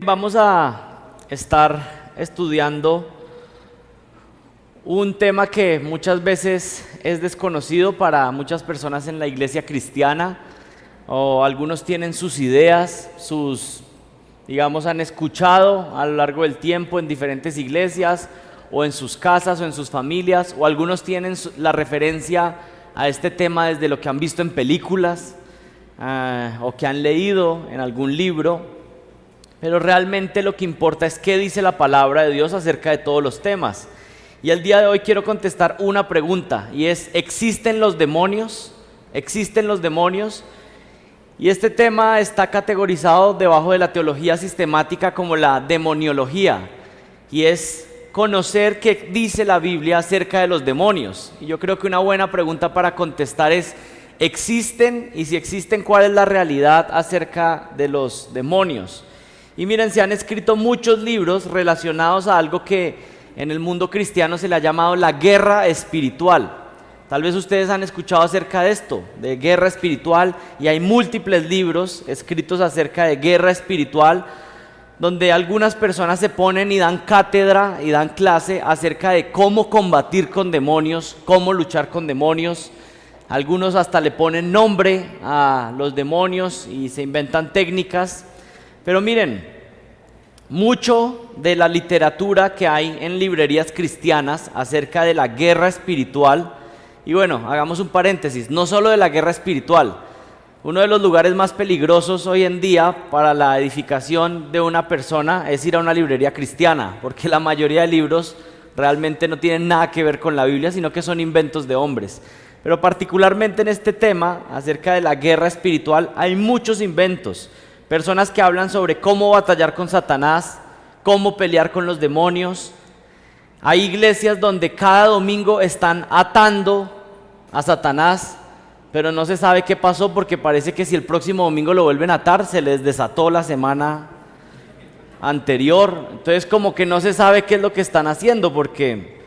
Vamos a estar estudiando un tema que muchas veces es desconocido para muchas personas en la iglesia cristiana, o algunos tienen sus ideas, han escuchado a lo largo del tiempo en diferentes iglesias, o en sus casas, o en sus familias, o algunos tienen la referencia a este tema desde lo que han visto en películas, o que han leído en algún libro. Pero realmente lo que importa es qué dice la palabra de Dios acerca de todos los temas. Y el día de hoy quiero contestar una pregunta, y es: ¿existen los demonios? ¿Existen los demonios? Y este tema está categorizado debajo de la teología sistemática como la demoniología, y es conocer qué dice la Biblia acerca de los demonios. Y yo creo que una buena pregunta para contestar es: ¿existen? Y si existen, ¿cuál es la realidad acerca de los demonios? Y miren, se han escrito muchos libros relacionados a algo que en el mundo cristiano se le ha llamado la guerra espiritual. Tal vez ustedes han escuchado acerca de esto, de guerra espiritual, y hay múltiples libros escritos acerca de guerra espiritual, donde algunas personas se ponen y dan cátedra y dan clase acerca de cómo combatir con demonios, cómo luchar con demonios. Algunos hasta le ponen nombre a los demonios y se inventan técnicas. Pero miren, mucho de la literatura que hay en librerías cristianas acerca de la guerra espiritual, y bueno, hagamos un paréntesis, no solo de la guerra espiritual. Uno de los lugares más peligrosos hoy en día para la edificación de una persona es ir a una librería cristiana, porque la mayoría de libros realmente no tienen nada que ver con la Biblia, sino que son inventos de hombres. Pero particularmente en este tema, acerca de la guerra espiritual, hay muchos inventos. Personas que hablan sobre cómo batallar con Satanás, cómo pelear con los demonios. Hay iglesias donde cada domingo están atando a Satanás, pero no se sabe qué pasó, porque parece que si el próximo domingo lo vuelven a atar, se les desató la semana anterior. Entonces como que no se sabe qué es lo que están haciendo, porque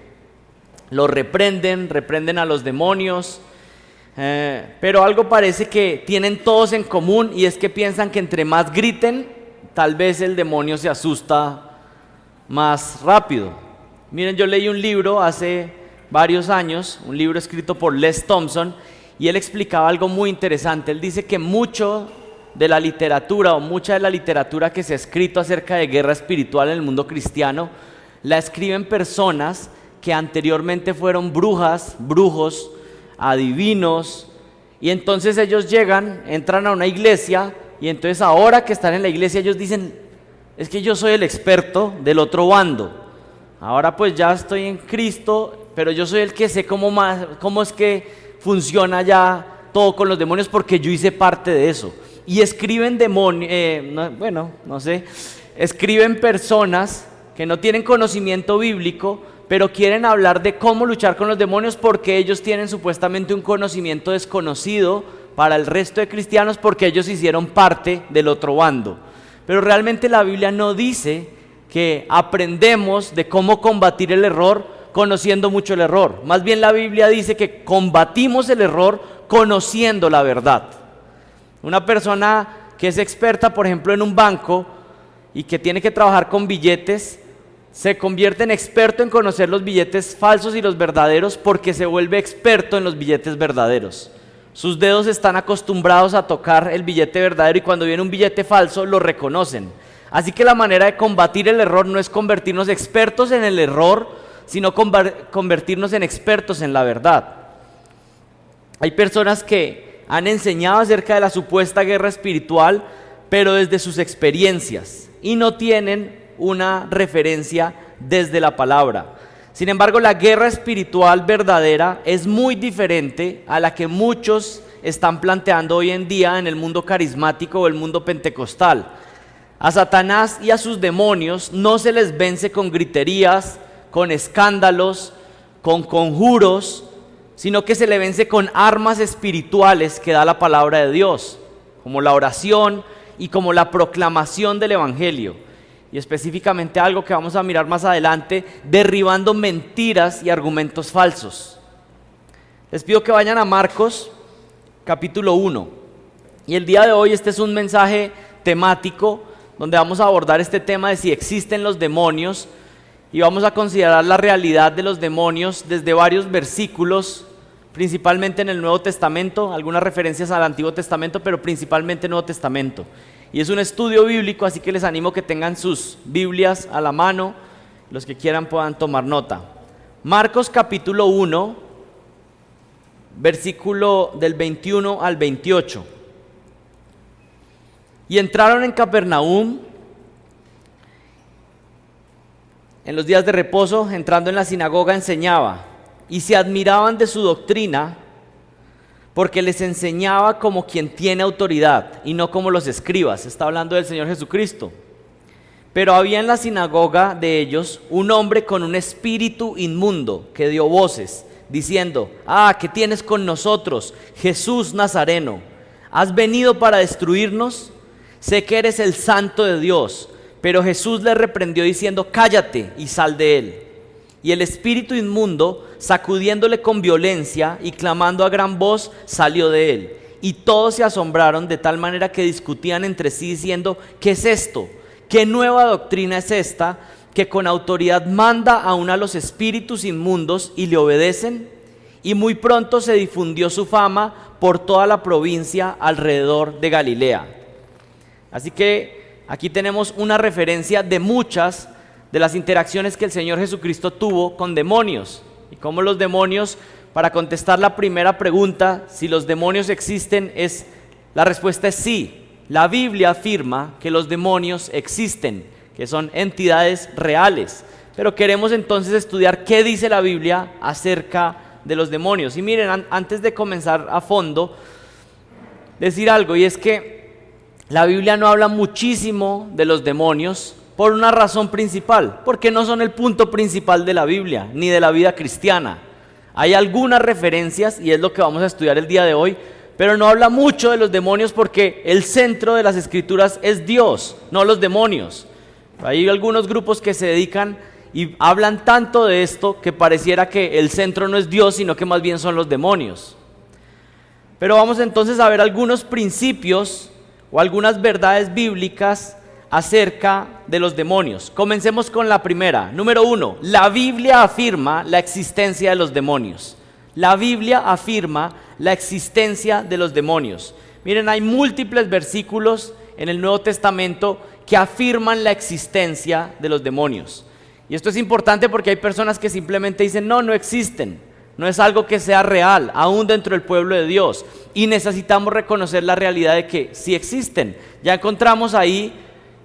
lo reprenden a los demonios. Pero algo parece que tienen todos en común, y es que piensan que entre más griten, tal vez el demonio se asusta más rápido. Miren, yo leí un libro hace varios años, un libro escrito por Les Thompson, y él explicaba algo muy interesante. Él dice que mucho de la literatura, o mucha de la literatura que se ha escrito acerca de guerra espiritual en el mundo cristiano, la escriben personas que anteriormente fueron brujas, brujos, adivinos, y entonces ellos entran a una iglesia, y entonces ahora que están en la iglesia ellos dicen: es que yo soy el experto del otro bando, ahora pues ya estoy en Cristo, pero yo soy el que sé cómo es que funciona ya todo con los demonios, porque yo hice parte de eso. Y escriben escriben personas que no tienen conocimiento bíblico, pero quieren hablar de cómo luchar con los demonios, porque ellos tienen supuestamente un conocimiento desconocido para el resto de cristianos, porque ellos hicieron parte del otro bando. Pero realmente la Biblia no dice que aprendemos de cómo combatir el error conociendo mucho el error. Más bien la Biblia dice que combatimos el error conociendo la verdad. Una persona que es experta, por ejemplo, en un banco, y que tiene que trabajar con billetes, se convierte en experto en conocer los billetes falsos y los verdaderos, porque se vuelve experto en los billetes verdaderos. Sus dedos están acostumbrados a tocar el billete verdadero, y cuando viene un billete falso lo reconocen. Así que la manera de combatir el error no es convertirnos expertos en el error, sino convertirnos en expertos en la verdad. Hay personas que han enseñado acerca de la supuesta guerra espiritual, pero desde sus experiencias, y no tienen una referencia desde la palabra. Sin embargo, la guerra espiritual verdadera es muy diferente a la que muchos están planteando hoy en día en el mundo carismático o el mundo pentecostal. A Satanás y a sus demonios no se les vence con griterías, con escándalos, con conjuros, sino que se le vence con armas espirituales que da la palabra de Dios, como la oración y como la proclamación del evangelio. Y específicamente algo que vamos a mirar más adelante, derribando mentiras y argumentos falsos. Les pido que vayan a Marcos capítulo 1. Y el día de hoy este es un mensaje temático donde vamos a abordar este tema de si existen los demonios y vamos a considerar la realidad de los demonios desde varios versículos, principalmente en el Nuevo Testamento, algunas referencias al Antiguo Testamento, pero principalmente Nuevo Testamento. Y es un estudio bíblico, así que les animo que tengan sus Biblias a la mano, los que quieran puedan tomar nota. Marcos capítulo 1, versículo del 21 al 28. Y entraron en Capernaum en los días de reposo, entrando en la sinagoga enseñaba, y se admiraban de su doctrina, porque les enseñaba como quien tiene autoridad, y no como los escribas. Está hablando del Señor Jesucristo. Pero había en la sinagoga de ellos un hombre con un espíritu inmundo, que dio voces, diciendo: ¿qué tienes con nosotros, Jesús Nazareno? ¿Has venido para destruirnos? Sé que eres el Santo de Dios. Pero Jesús le reprendió diciendo: cállate y sal de él. Y el espíritu inmundo, sacudiéndole con violencia y clamando a gran voz, salió de él. Y todos se asombraron de tal manera que discutían entre sí diciendo: ¿qué es esto? ¿Qué nueva doctrina es esta, que con autoridad manda aún a los espíritus inmundos y le obedecen? Y muy pronto se difundió su fama por toda la provincia alrededor de Galilea. Así que aquí tenemos una referencia de muchas de las interacciones que el Señor Jesucristo tuvo con demonios. Y cómo los demonios, para contestar la primera pregunta, si los demonios existen, la respuesta es sí. La Biblia afirma que los demonios existen, que son entidades reales. Pero queremos entonces estudiar qué dice la Biblia acerca de los demonios. Y miren, antes de comenzar a fondo, decir algo, y es que la Biblia no habla muchísimo de los demonios por una razón principal, porque no son el punto principal de la Biblia, ni de la vida cristiana. Hay algunas referencias, y es lo que vamos a estudiar el día de hoy, pero no habla mucho de los demonios porque el centro de las Escrituras es Dios, no los demonios. Hay algunos grupos que se dedican y hablan tanto de esto que pareciera que el centro no es Dios, sino que más bien son los demonios. Pero vamos entonces a ver algunos principios o algunas verdades bíblicas acerca de los demonios. Comencemos con la primera. Número 1, la Biblia afirma la existencia de los demonios. La Biblia afirma la existencia de los demonios. Miren, hay múltiples versículos en el Nuevo Testamento que afirman la existencia de los demonios. Y esto es importante porque hay personas que simplemente dicen: no existen. No es algo que sea real, aún dentro del pueblo de Dios. Y necesitamos reconocer la realidad de que sí existen. Ya encontramos ahí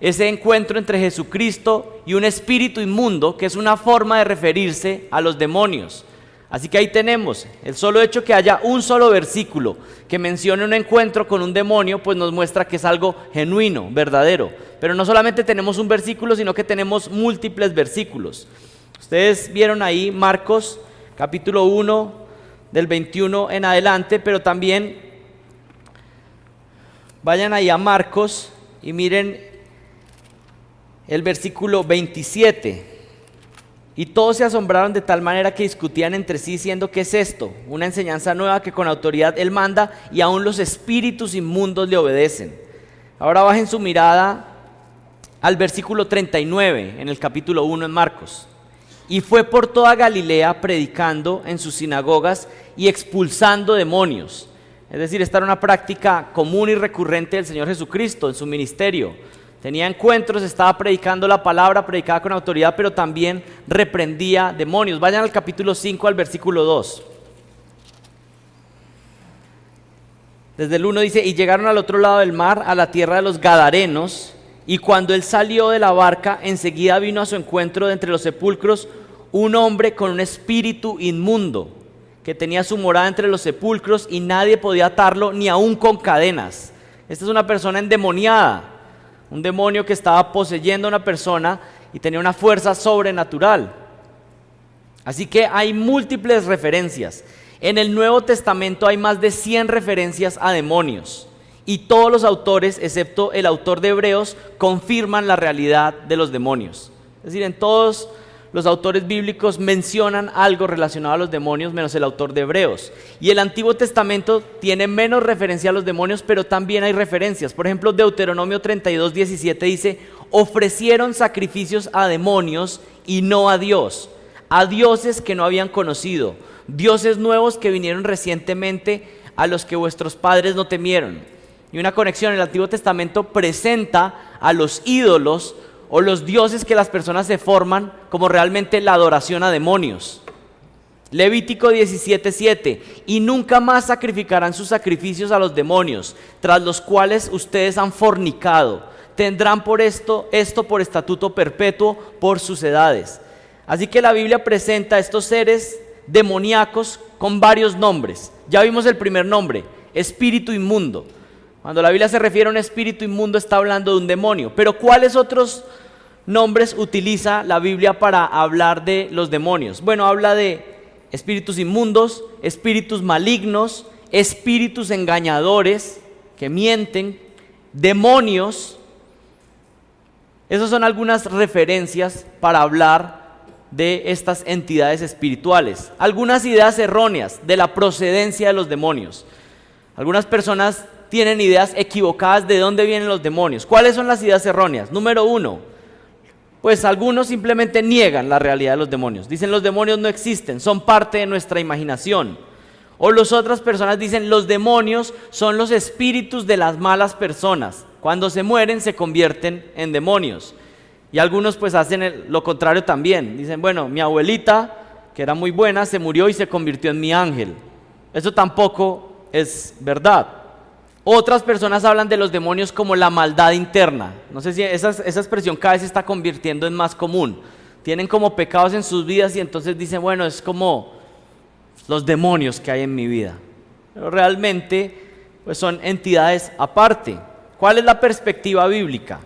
ese encuentro entre Jesucristo y un espíritu inmundo, que es una forma de referirse a los demonios. Así que ahí tenemos, el solo hecho que haya un solo versículo que mencione un encuentro con un demonio, pues nos muestra que es algo genuino, verdadero. Pero no solamente tenemos un versículo, sino que tenemos múltiples versículos. Ustedes vieron ahí Marcos capítulo 1, del 21 en adelante, pero también vayan ahí a Marcos y miren el versículo 27. Y todos se asombraron de tal manera que discutían entre sí diciendo: ¿qué es esto? Una enseñanza nueva que con autoridad él manda y aún los espíritus inmundos le obedecen. Ahora bajen su mirada al versículo 39 en el capítulo 1 en Marcos. Y fue por toda Galilea predicando en sus sinagogas y expulsando demonios. Es decir, esta era una práctica común y recurrente del Señor Jesucristo en su ministerio. Tenía encuentros, estaba predicando la palabra, predicaba con autoridad, pero también reprendía demonios. Vayan al capítulo 5, al versículo 2. Desde el 1 dice: y llegaron al otro lado del mar, a la tierra de los Gadarenos, y cuando él salió de la barca, enseguida vino a su encuentro de entre los sepulcros un hombre con un espíritu inmundo, que tenía su morada entre los sepulcros y nadie podía atarlo ni aun con cadenas. Esta es una persona endemoniada, un demonio que estaba poseyendo a una persona y tenía una fuerza sobrenatural. Así que hay múltiples referencias. En el Nuevo Testamento hay más de 100 referencias a demonios. Y todos los autores, excepto el autor de Hebreos, confirman la realidad de los demonios. Es decir, en todos los autores bíblicos mencionan algo relacionado a los demonios, menos el autor de Hebreos. Y el Antiguo Testamento tiene menos referencia a los demonios, pero también hay referencias. Por ejemplo, Deuteronomio 32:17 dice: ofrecieron sacrificios a demonios y no a Dios, a dioses que no habían conocido, dioses nuevos que vinieron recientemente, a los que vuestros padres no temieron. Y una conexión: el Antiguo Testamento presenta a los ídolos o los dioses que las personas se forman como realmente la adoración a demonios. Levítico 17:7: y nunca más sacrificarán sus sacrificios a los demonios, tras los cuales ustedes han fornicado. Tendrán por esto por estatuto perpetuo por sus edades. Así que la Biblia presenta a estos seres demoníacos con varios nombres. Ya vimos el primer nombre: espíritu inmundo. Cuando la Biblia se refiere a un espíritu inmundo, está hablando de un demonio. Pero ¿cuáles otros nombres utiliza la Biblia para hablar de los demonios? Bueno, habla de espíritus inmundos, espíritus malignos, espíritus engañadores que mienten, demonios. Esas son algunas referencias para hablar de estas entidades espirituales. Algunas ideas erróneas de la procedencia de los demonios. Algunas personas tienen ideas equivocadas de dónde vienen los demonios. ¿Cuáles son las ideas erróneas? Número 1, pues algunos simplemente niegan la realidad de los demonios. Dicen: los demonios no existen, son parte de nuestra imaginación. O las otras personas dicen: los demonios son los espíritus de las malas personas. Cuando se mueren se convierten en demonios. Y algunos pues hacen lo contrario también. Dicen: bueno, mi abuelita, que era muy buena, se murió y se convirtió en mi ángel. Eso tampoco es verdad. Otras personas hablan de los demonios como la maldad interna. No sé si esa expresión cada vez se está convirtiendo en más común. Tienen como pecados en sus vidas y entonces dicen: bueno, es como los demonios que hay en mi vida. Pero realmente pues son entidades aparte. ¿Cuál es la perspectiva bíblica?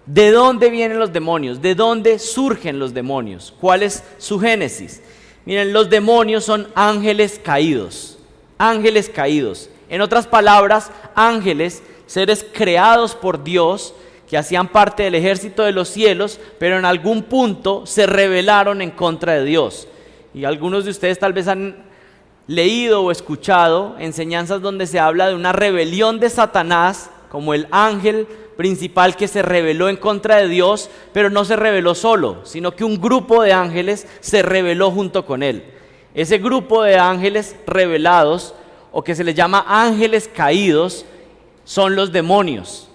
¿De dónde vienen los demonios? ¿De dónde surgen los demonios? ¿Cuál es su génesis? Miren, los demonios son ángeles caídos. Ángeles caídos. En otras palabras, ángeles, seres creados por Dios, que hacían parte del ejército de los cielos, pero en algún punto se rebelaron en contra de Dios. Y algunos de ustedes tal vez han leído o escuchado enseñanzas donde se habla de una rebelión de Satanás, como el ángel principal que se rebeló en contra de Dios, pero no se rebeló solo, sino que un grupo de ángeles se rebeló junto con él. Ese grupo de ángeles rebelados, o que se les llama ángeles caídos, son los demonios.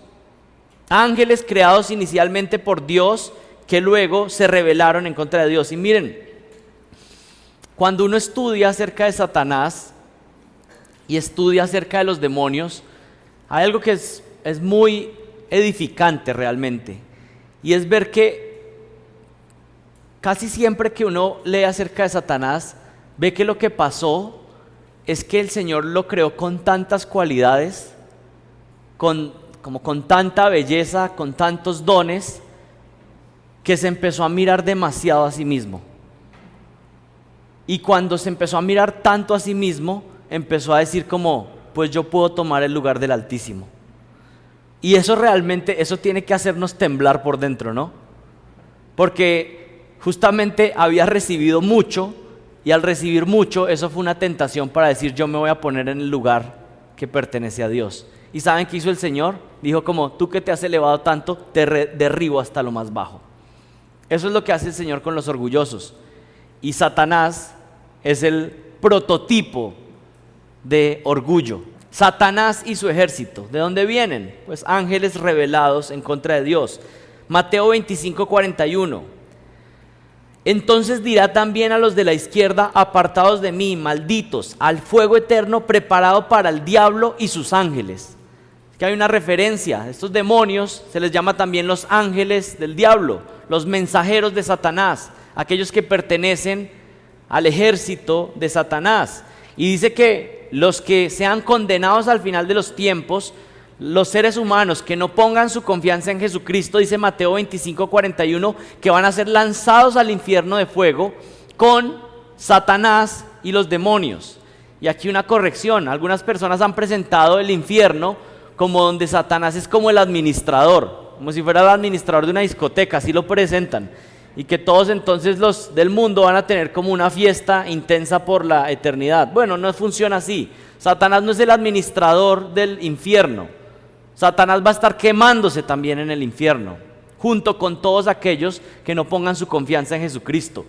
Ángeles creados inicialmente por Dios, que luego se rebelaron en contra de Dios. Y miren, cuando uno estudia acerca de Satanás y estudia acerca de los demonios, hay algo que es muy edificante realmente, y es ver que casi siempre que uno lee acerca de Satanás, ve que lo que pasó es que el Señor lo creó con tantas cualidades, con tanta belleza, con tantos dones, que se empezó a mirar demasiado a sí mismo. Y cuando se empezó a mirar tanto a sí mismo, empezó a decir como: pues yo puedo tomar el lugar del Altísimo. Y eso realmente, eso tiene que hacernos temblar por dentro, ¿no? Porque justamente había recibido mucho, y al recibir mucho, eso fue una tentación para decir: yo me voy a poner en el lugar que pertenece a Dios. ¿Y saben qué hizo el Señor? Dijo como: tú que te has elevado tanto, te derribo hasta lo más bajo. Eso es lo que hace el Señor con los orgullosos. Y Satanás es el prototipo de orgullo. Satanás y su ejército, ¿de dónde vienen? Pues ángeles rebelados en contra de Dios. Mateo 25:41. Entonces dirá también a los de la izquierda: apartados de mí, malditos, al fuego eterno preparado para el diablo y sus ángeles. Es que hay una referencia: estos demonios se les llama también los ángeles del diablo, los mensajeros de Satanás, aquellos que pertenecen al ejército de Satanás. Y dice que los que sean condenados al final de los tiempos, los seres humanos que no pongan su confianza en Jesucristo, dice Mateo 25:41, que van a ser lanzados al infierno de fuego con Satanás y los demonios. Y aquí una corrección: algunas personas han presentado el infierno como donde Satanás es como el administrador, como si fuera el administrador de una discoteca, así lo presentan. y que todos entonces los del mundo van a tener como una fiesta intensa por la eternidad. Bueno, no funciona así. Satanás no es el administrador del infierno. Satanás va a estar quemándose también en el infierno, junto con todos aquellos que no pongan su confianza en Jesucristo.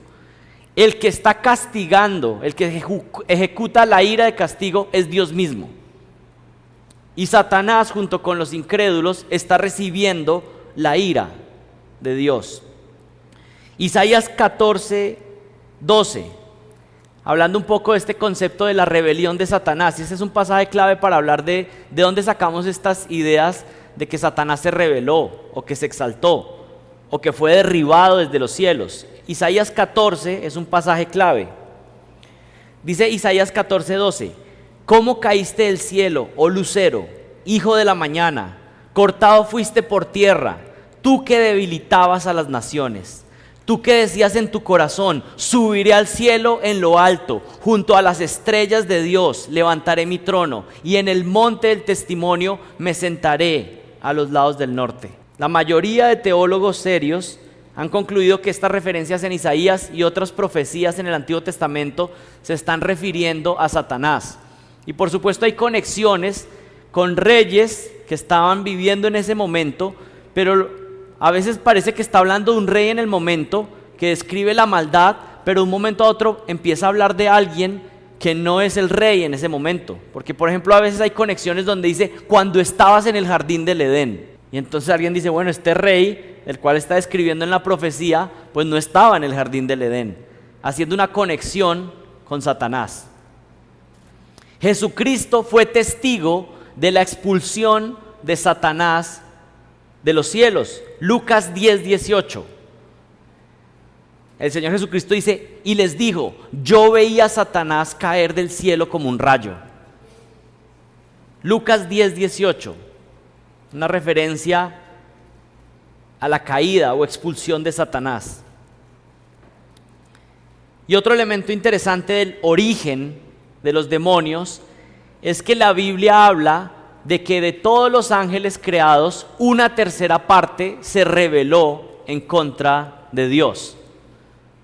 El que está castigando, el que ejecuta la ira de castigo es Dios mismo. Y Satanás, junto con los incrédulos, está recibiendo la ira de Dios. Isaías 14, 12, hablando un poco de este concepto de la rebelión de Satanás. Ese es un pasaje clave para hablar de dónde sacamos estas ideas de que Satanás se rebeló, o que se exaltó, o que fue derribado desde los cielos. Isaías 14 es un pasaje clave. Dice Isaías 14, 12: ¿Cómo caíste del cielo, oh lucero, hijo de la mañana? Cortado fuiste por tierra, tú que debilitabas a las naciones. Tú que decías en tu corazón: subiré al cielo en lo alto, junto a las estrellas de Dios levantaré mi trono, y en el monte del testimonio me sentaré a los lados del norte. La mayoría de teólogos serios han concluido que estas referencias en Isaías y otras profecías en el Antiguo Testamento se están refiriendo a Satanás. Y por supuesto hay conexiones con reyes que estaban viviendo en ese momento, pero a veces parece que está hablando de un rey en el momento que describe la maldad, pero de un momento a otro empieza a hablar de alguien que no es el rey en ese momento. Porque por ejemplo a veces hay conexiones donde dice cuando estabas en el jardín del Edén. Y entonces alguien dice, bueno, este rey, el cual está describiendo en la profecía, pues no estaba en el jardín del Edén, haciendo una conexión con Satanás. Jesucristo fue testigo de la expulsión de Satanás de los cielos. Lucas 10, 18. El Señor Jesucristo dice, y les dijo: yo veía a Satanás caer del cielo como un rayo. Lucas 10, 18. Una referencia a la caída o expulsión de Satanás. Y otro elemento interesante del origen de los demonios es que la Biblia habla de que de todos los ángeles creados, una tercera parte se rebeló en contra de Dios.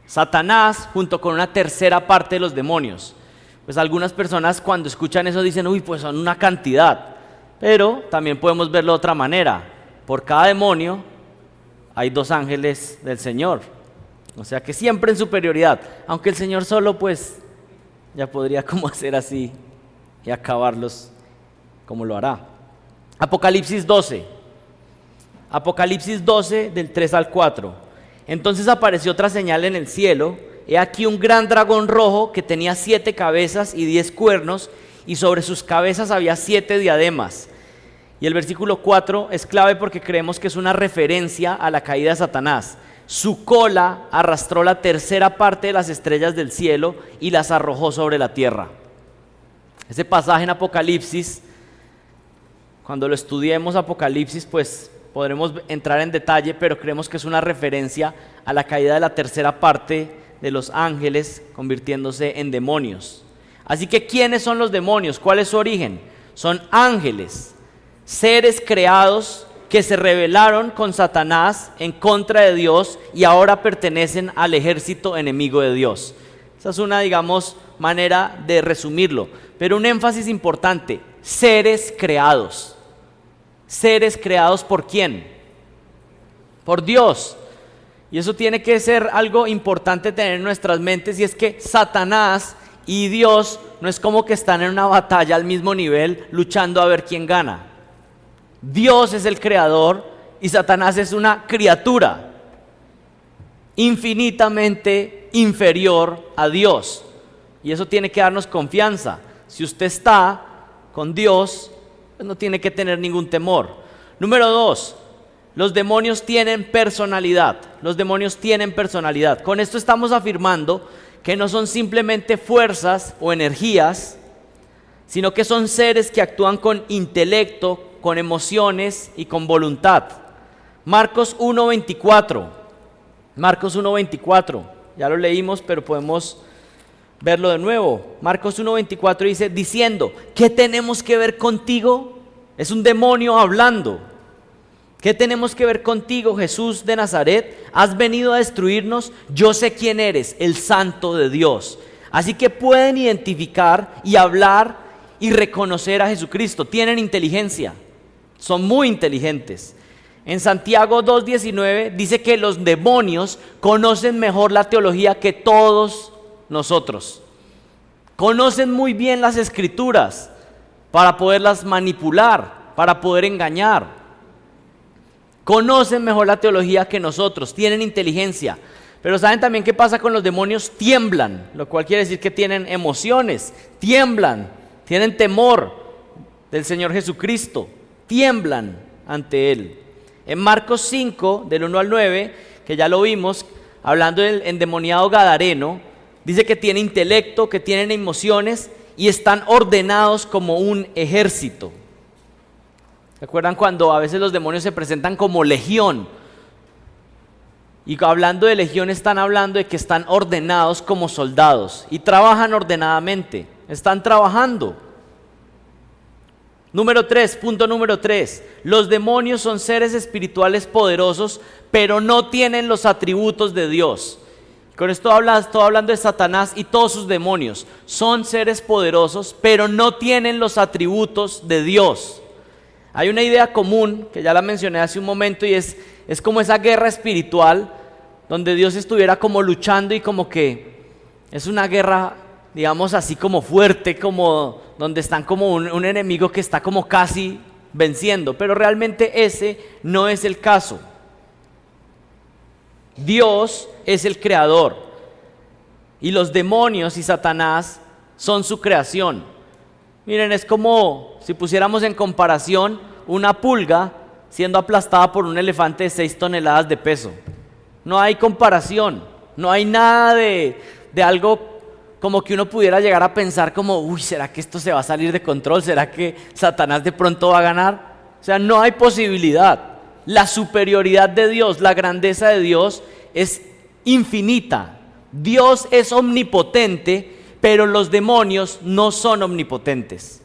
Satanás junto con una tercera parte de los demonios. Pues algunas personas cuando escuchan eso dicen, uy, pues son una cantidad. Pero también podemos verlo de otra manera. Por cada demonio hay 2 ángeles del Señor. O sea que siempre en superioridad. Aunque el Señor solo pues ya podría como hacer así y acabarlos como lo hará. Apocalipsis 12. Apocalipsis 12 del 3 al 4. Entonces apareció otra señal en el cielo. He aquí un gran dragón rojo que tenía 7 cabezas y 10 cuernos, y sobre sus cabezas había 7 diademas. Y el versículo 4 es clave porque creemos que es una referencia a la caída de Satanás. Su cola arrastró la tercera parte de las estrellas del cielo y las arrojó sobre la tierra. Ese pasaje en Apocalipsis, cuando lo estudiemos Apocalipsis, pues podremos entrar en detalle, pero creemos que es una referencia a la caída de la tercera parte de los ángeles convirtiéndose en demonios. Así que, ¿quiénes son los demonios? ¿Cuál es su origen? Son ángeles, seres creados que se rebelaron con Satanás en contra de Dios y ahora pertenecen al ejército enemigo de Dios. Esa es una, digamos, manera de resumirlo. Pero un énfasis importante: seres creados. ¿Seres creados por quién? Por Dios. Y eso tiene que ser algo importante tener en nuestras mentes, y es que Satanás y Dios no es como que están en una batalla al mismo nivel luchando a ver quién gana. Dios es el creador y Satanás es una criatura infinitamente inferior a Dios. Y eso tiene que darnos confianza. Si usted está con Dios, pues no tiene que tener ningún temor. Número 2, los demonios tienen personalidad. Los demonios tienen personalidad. Con esto estamos afirmando que no son simplemente fuerzas o energías, sino que son seres que actúan con intelecto, con emociones y con voluntad. Marcos 1:24. Marcos 1:24. Ya lo leímos, pero podemos verlo de nuevo. Marcos 1:24 dice, diciendo, ¿qué tenemos que ver contigo? Es un demonio hablando. ¿Qué tenemos que ver contigo, Jesús de Nazaret? ¿Has venido a destruirnos? Yo sé quién eres, el Santo de Dios. Así que pueden identificar y hablar y reconocer a Jesucristo. Tienen inteligencia, son muy inteligentes. En Santiago 2:19 dice que los demonios conocen mejor la teología que todos nosotros. Conocen muy bien las escrituras para poderlas manipular, para poder engañar. Conocen mejor la teología que nosotros, tienen inteligencia. Pero ¿saben también qué pasa con los demonios? Tiemblan, lo cual quiere decir que tienen emociones, tiemblan, tienen temor del Señor Jesucristo, tiemblan ante Él. En Marcos 5, del 1 al 9, que ya lo vimos, hablando del endemoniado gadareno, dice que tiene intelecto, que tienen emociones y están ordenados como un ejército. ¿Se acuerdan cuando a veces los demonios se presentan como legión? Y hablando de legión están hablando de que están ordenados como soldados y trabajan ordenadamente, están trabajando. Punto número 3, los demonios son seres espirituales poderosos, pero no tienen los atributos de Dios. Con esto estoy hablando de Satanás y todos sus demonios. Son seres poderosos, pero no tienen los atributos de Dios. Hay una idea común, que ya la mencioné hace un momento, y es como esa guerra espiritual, donde Dios estuviera como luchando y como que es una guerra, digamos así como fuerte, como donde están como un enemigo que está como casi venciendo, pero realmente ese no es el caso. Dios es el creador y los demonios y Satanás son su creación. Miren, es como si pusiéramos en comparación una pulga siendo aplastada por un elefante de 6 toneladas de peso. No hay comparación, no hay nada de algo como que uno pudiera llegar a pensar como, uy, ¿será que esto se va a salir de control? ¿Será que Satanás de pronto va a ganar? O sea, no hay posibilidad. La superioridad de Dios, la grandeza de Dios es infinita. Dios es omnipotente, pero los demonios no son omnipotentes.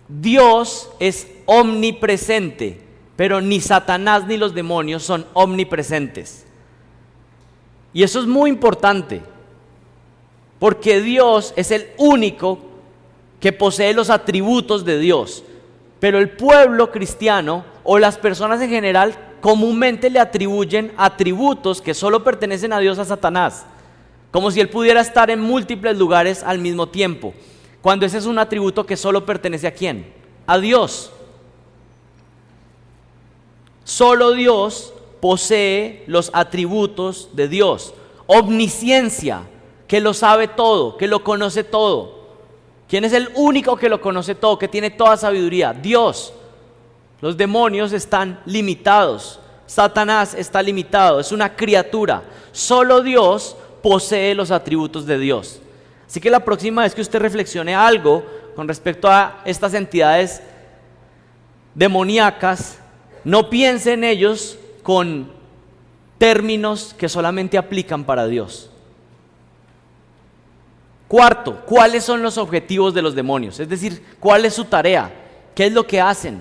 Dios es omnipresente, pero ni Satanás ni los demonios son omnipresentes. Y eso es muy importante, porque Dios es el único que posee los atributos de Dios. Pero el pueblo cristiano o las personas en general comúnmente le atribuyen atributos que solo pertenecen a Dios a Satanás, como si él pudiera estar en múltiples lugares al mismo tiempo, cuando ese es un atributo que solo pertenece ¿a quién? A Dios. Solo Dios posee los atributos de Dios. Omnisciencia, que lo sabe todo, que lo conoce todo. ¿Quién es el único que lo conoce todo, que tiene toda sabiduría? Dios. Los demonios están limitados. Satanás está limitado, es una criatura. Solo Dios posee los atributos de Dios. Así que la próxima vez que usted reflexione algo con respecto a estas entidades demoníacas, no piense en ellos con términos que solamente aplican para Dios. Cuarto, ¿cuáles son los objetivos de los demonios? Es decir, ¿cuál es su tarea? ¿Qué es lo que hacen?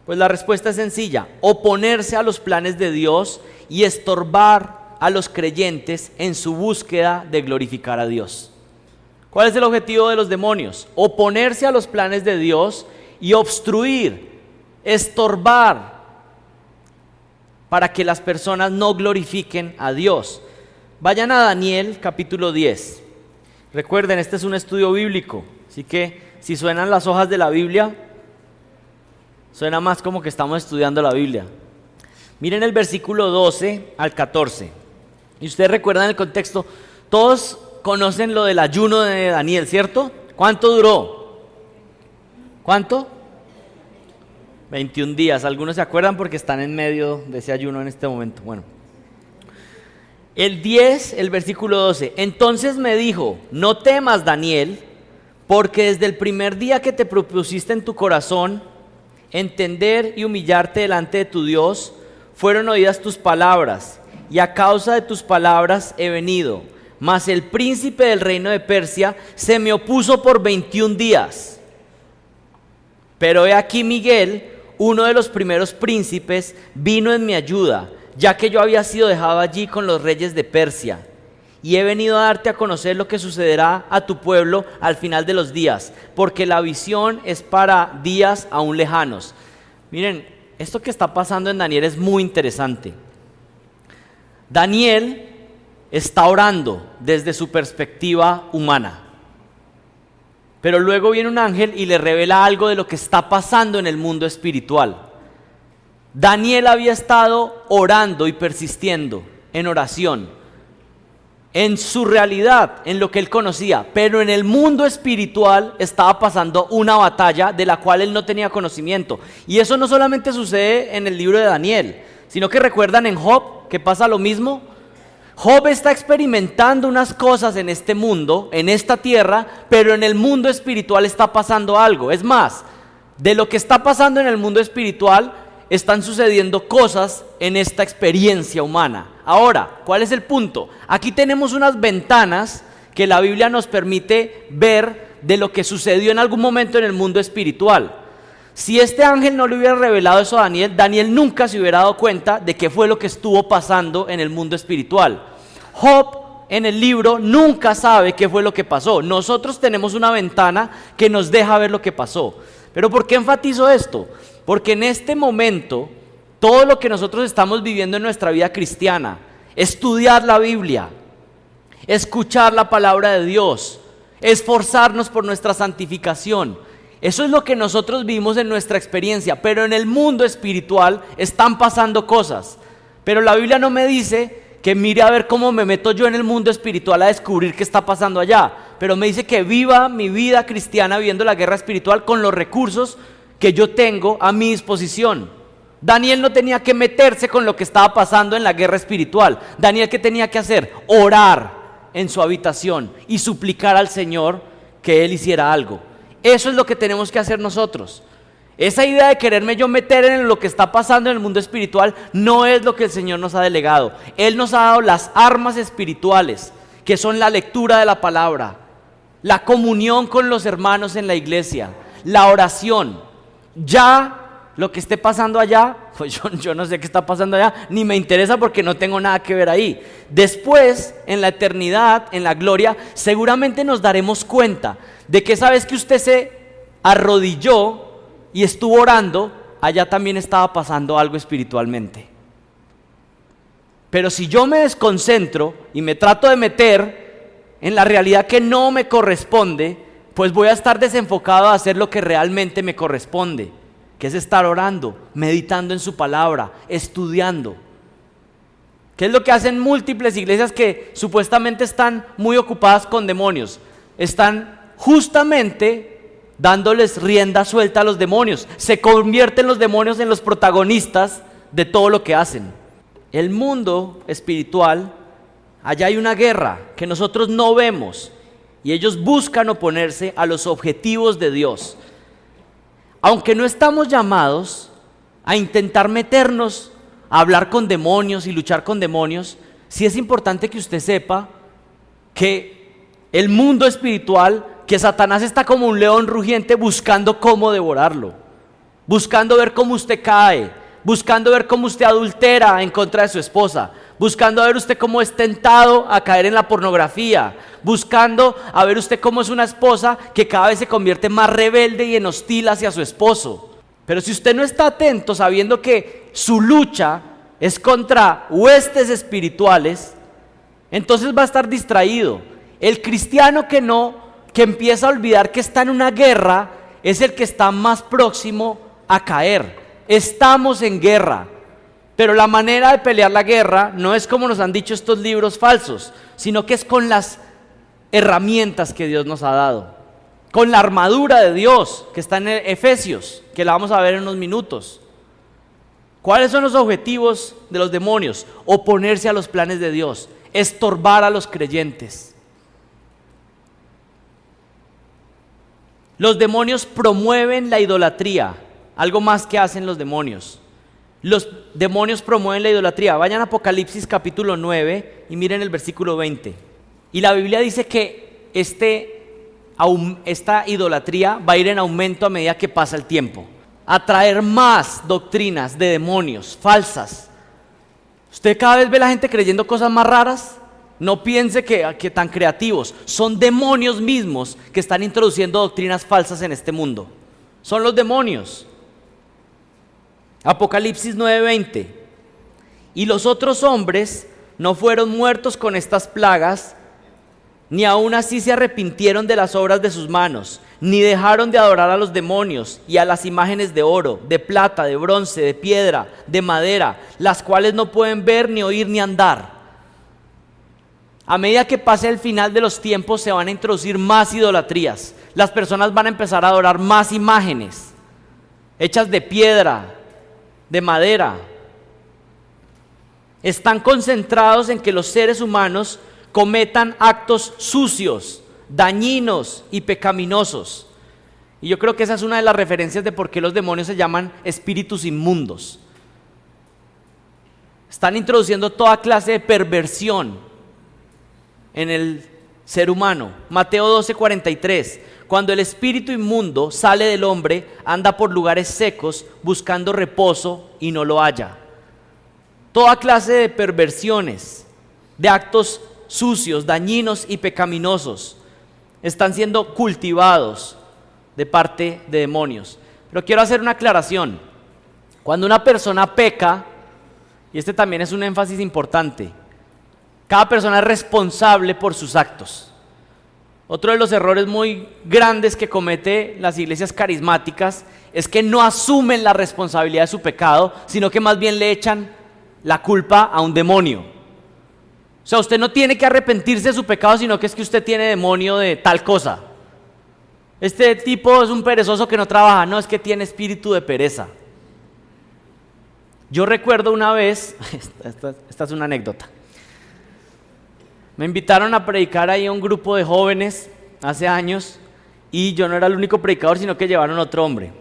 Pues la respuesta es sencilla: oponerse a los planes de Dios y estorbar a los creyentes en su búsqueda de glorificar a Dios. ¿Cuál es el objetivo de los demonios? Oponerse a los planes de Dios y obstruir, estorbar, para que las personas no glorifiquen a Dios. Vayan a Daniel capítulo 10. Recuerden, este es un estudio bíblico, así que si suenan las hojas de la Biblia, suena más como que estamos estudiando la Biblia. Miren el versículo 12 al 14. Y ustedes recuerdan el contexto. Todos conocen lo del ayuno de Daniel, ¿cierto? ¿Cuánto duró? ¿Cuánto? 21 días. Algunos se acuerdan porque están en medio de ese ayuno en este momento. Bueno. El 10, el versículo 12. Entonces me dijo: no temas, Daniel, porque desde el primer día que te propusiste en tu corazón entender y humillarte delante de tu Dios, fueron oídas tus palabras, y a causa de tus palabras he venido. Mas el príncipe del reino de Persia se me opuso por 21 días. Pero he aquí Miguel, uno de los primeros príncipes vino en mi ayuda, ya que yo había sido dejado allí con los reyes de Persia. Y he venido a darte a conocer lo que sucederá a tu pueblo al final de los días, porque la visión es para días aún lejanos. Miren, esto que está pasando en Daniel es muy interesante. Daniel está orando desde su perspectiva humana, pero luego viene un ángel y le revela algo de lo que está pasando en el mundo espiritual. Daniel había estado orando y persistiendo en oración, en su realidad, en lo que él conocía, pero en el mundo espiritual estaba pasando una batalla de la cual él no tenía conocimiento. Y eso no solamente sucede en el libro de Daniel, sino que recuerdan en Job que pasa lo mismo. Job está experimentando unas cosas en este mundo, en esta tierra, pero en el mundo espiritual está pasando algo. Es más, de lo que está pasando en el mundo espiritual, están sucediendo cosas en esta experiencia humana. Ahora, ¿cuál es el punto? Aquí tenemos unas ventanas que la Biblia nos permite ver de lo que sucedió en algún momento en el mundo espiritual. Si este ángel no le hubiera revelado eso a Daniel, Daniel nunca se hubiera dado cuenta de qué fue lo que estuvo pasando en el mundo espiritual. Job en el libro nunca sabe qué fue lo que pasó. Nosotros tenemos una ventana que nos deja ver lo que pasó. ¿Pero por qué enfatizo esto? Porque en este momento, todo lo que nosotros estamos viviendo en nuestra vida cristiana, estudiar la Biblia, escuchar la palabra de Dios, esforzarnos por nuestra santificación, eso es lo que nosotros vivimos en nuestra experiencia, pero en el mundo espiritual están pasando cosas. Pero la Biblia no me dice que mire a ver cómo me meto yo en el mundo espiritual a descubrir qué está pasando allá, pero me dice que viva mi vida cristiana viviendo la guerra espiritual con los recursos que yo tengo a mi disposición. Daniel no tenía que meterse con lo que estaba pasando en la guerra espiritual. Daniel, ¿qué tenía que hacer? Orar en su habitación y suplicar al Señor que Él hiciera algo. Eso es lo que tenemos que hacer nosotros. Esa idea de quererme yo meter en lo que está pasando en el mundo espiritual no es lo que el Señor nos ha delegado. Él nos ha dado las armas espirituales, que son la lectura de la palabra, la comunión con los hermanos en la iglesia, la oración. Ya lo que esté pasando allá, pues yo no sé qué está pasando allá, ni me interesa porque no tengo nada que ver ahí. Después, en la eternidad, en la gloria, seguramente nos daremos cuenta de que esa vez que usted se arrodilló y estuvo orando, allá también estaba pasando algo espiritualmente. Pero si yo me desconcentro y me trato de meter en la realidad que no me corresponde, pues voy a estar desenfocado a hacer lo que realmente me corresponde, que es estar orando, meditando en su palabra, estudiando. ¿Qué es lo que hacen múltiples iglesias que supuestamente están muy ocupadas con demonios? Están justamente dándoles rienda suelta a los demonios. Se convierten los demonios en los protagonistas de todo lo que hacen. El mundo espiritual, allá hay una guerra que nosotros no vemos y ellos buscan oponerse a los objetivos de Dios. Aunque no estamos llamados a intentar meternos a hablar con demonios y luchar con demonios, sí es importante que usted sepa que el mundo espiritual, que Satanás está como un león rugiente buscando cómo devorarlo, buscando ver cómo usted cae, buscando ver cómo usted adultera en contra de su esposa, buscando a ver usted cómo es tentado a caer en la pornografía, buscando a ver usted cómo es una esposa que cada vez se convierte más rebelde y en hostil hacia su esposo. Pero si usted no está atento, sabiendo que su lucha es contra huestes espirituales, entonces va a estar distraído. El cristiano que empieza a olvidar que está en una guerra, es el que está más próximo a caer. Estamos en guerra. Pero la manera de pelear la guerra no es como nos han dicho estos libros falsos, sino que es con las herramientas que Dios nos ha dado, con la armadura de Dios que está en Efesios, que la vamos a ver en unos minutos. ¿Cuáles son los objetivos de los demonios? Oponerse a los planes de Dios, estorbar a los creyentes. Los demonios promueven la idolatría, algo más que hacen los demonios. Los demonios promueven la idolatría. Vayan a Apocalipsis capítulo 9 y miren el versículo 20. Y la Biblia dice que esta idolatría va a ir en aumento a medida que pasa el tiempo. a traer más doctrinas de demonios falsas. Usted cada vez ve a la gente creyendo cosas más raras. No piense que tan creativos. Son demonios mismos que están introduciendo doctrinas falsas en este mundo. Son los demonios. Apocalipsis 9:20. Y los otros hombres no fueron muertos con estas plagas, ni aun así se arrepintieron de las obras de sus manos, ni dejaron de adorar a los demonios y a las imágenes de oro, de plata, de bronce, de piedra, de madera, las cuales no pueden ver, ni oír, ni andar. A medida que pase el final de los tiempos se van a introducir más idolatrías. Las personas van a empezar a adorar más imágenes, hechas de piedra, de madera. Están concentrados en que los seres humanos cometan actos sucios, dañinos y pecaminosos. Y yo creo que esa es una de las referencias de por qué los demonios se llaman espíritus inmundos. Están introduciendo toda clase de perversión en el ser humano. Mateo 12:43. Cuando el espíritu inmundo sale del hombre, anda por lugares secos buscando reposo y no lo halla. Toda clase de perversiones, de actos sucios, dañinos y pecaminosos están siendo cultivados de parte de demonios. Pero quiero hacer una aclaración. Cuando una persona peca, y este también es un énfasis importante, cada persona es responsable por sus actos. Otro de los errores muy grandes que comete las iglesias carismáticas es que no asumen la responsabilidad de su pecado, sino que más bien le echan la culpa a un demonio. O sea, usted no tiene que arrepentirse de su pecado, sino que es que usted tiene demonio de tal cosa. Este tipo es un perezoso que no trabaja. No, es que tiene espíritu de pereza. Yo recuerdo una vez, esta es una anécdota. Me invitaron a predicar ahí a un grupo de jóvenes hace años y yo no era el único predicador, sino que llevaron otro hombre.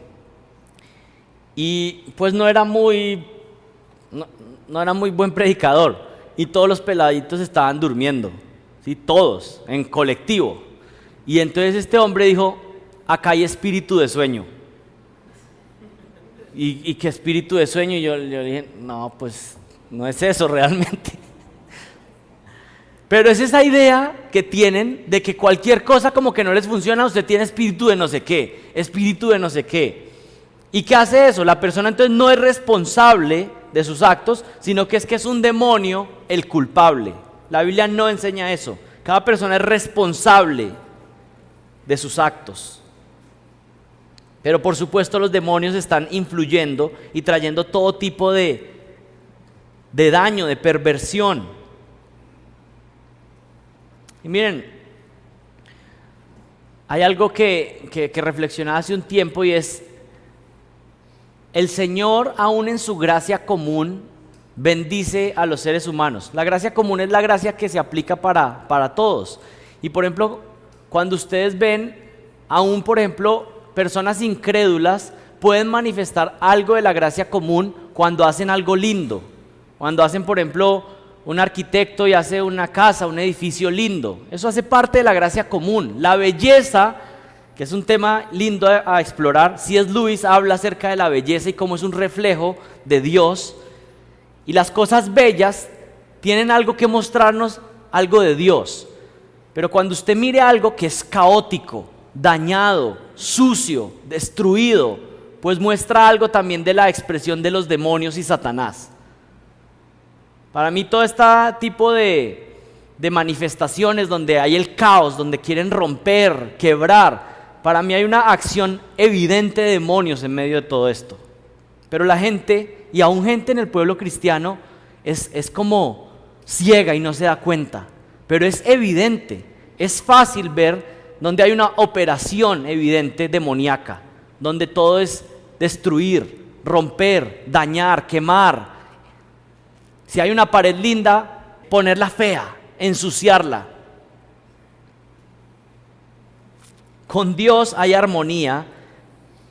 Y pues no era muy buen predicador y todos los peladitos estaban durmiendo, ¿sí? Todos, en colectivo. Y entonces este hombre dijo, acá hay espíritu de sueño. ¿Y qué espíritu de sueño? Y yo dije, no, pues no es eso realmente. Pero es esa idea que tienen de que cualquier cosa como que no les funciona, usted tiene espíritu de no sé qué, espíritu de no sé qué. ¿Y qué hace eso? La persona entonces no es responsable de sus actos, sino que es un demonio el culpable. La Biblia no enseña eso. Cada persona es responsable de sus actos. Pero por supuesto los demonios están influyendo y trayendo todo tipo de daño, de perversión. Y miren, hay algo que reflexionaba hace un tiempo y es, el Señor aún en su gracia común bendice a los seres humanos. La gracia común es la gracia que se aplica para todos. Y por ejemplo, cuando ustedes ven, aún por ejemplo, personas incrédulas pueden manifestar algo de la gracia común cuando hacen algo lindo. Cuando hacen, por ejemplo, un arquitecto y hace una casa, un edificio lindo. Eso hace parte de la gracia común. La belleza, que es un tema lindo a explorar. C.S. Lewis habla acerca de la belleza y cómo es un reflejo de Dios. Y las cosas bellas tienen algo que mostrarnos, algo de Dios. Pero cuando usted mire algo que es caótico, dañado, sucio, destruido, pues muestra algo también de la expresión de los demonios y Satanás. Para mí todo este tipo de manifestaciones donde hay el caos, donde quieren romper, quebrar, para mí hay una acción evidente de demonios en medio de todo esto. Pero la gente, y aún gente en el pueblo cristiano, es como ciega y no se da cuenta. Pero es evidente, es fácil ver donde hay una operación evidente demoníaca, donde todo es destruir, romper, dañar, quemar. Si hay una pared linda, ponerla fea, ensuciarla. Con Dios hay armonía,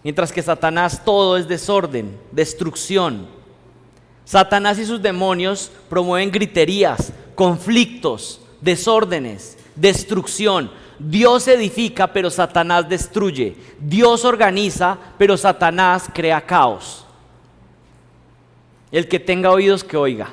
mientras que Satanás todo es desorden, destrucción. Satanás y sus demonios promueven griterías, conflictos, desórdenes, destrucción. Dios edifica, pero Satanás destruye. Dios organiza, pero Satanás crea caos. El que tenga oídos, que oiga.